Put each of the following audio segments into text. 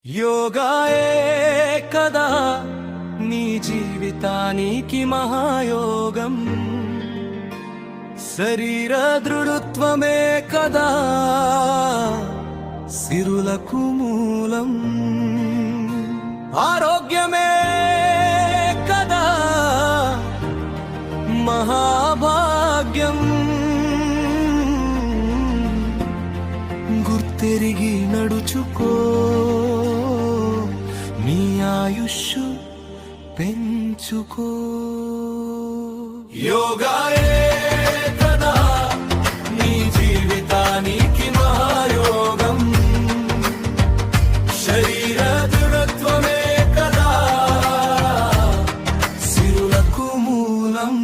యోగాయే కదా నీ జీవితానికి మహాయోగం. శరీర దృఢత్వమే కదా సిరులకు మూలం. ఆరోగ్యమే కదా మహాభాగ్యం. గుర్తెరిగి నడుచుకో, నీ ఆయుష్ పెంచుకో. యోగాయే కదా నీ జీవితానికి మహాయోగం. శరీర దృఢత్వమే కదా సిరులకు మూలం.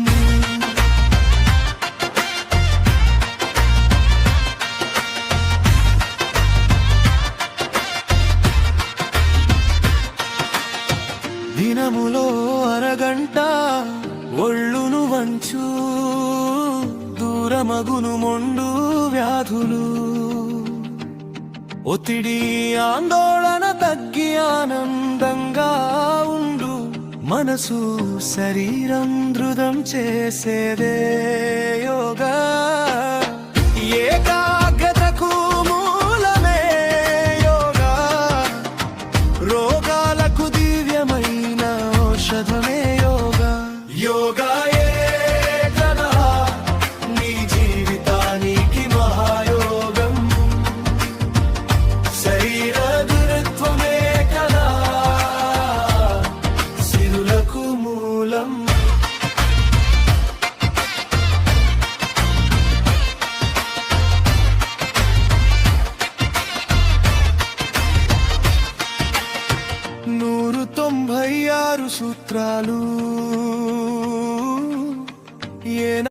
దినములో అరగంట ఒళ్ళును వంచు, దూరమగును మొండు వ్యాధులు. ఒత్తిడి ఆందోళన తగ్గి ఆనందంగా ఉండు. మనసు శరీరం దృఢం చేసేదే యోగా. ఏకాగ్రతకు మూలమే యోగా. రోగాలకు దివ్యమైన ఔషధమే యోగా. యోగాయే కదా నీ జీవితానికి మహాయోగం. శరీర దృఢత్వమే కదా సిరులకు మూలం. నూరు 96 సూత్రాలు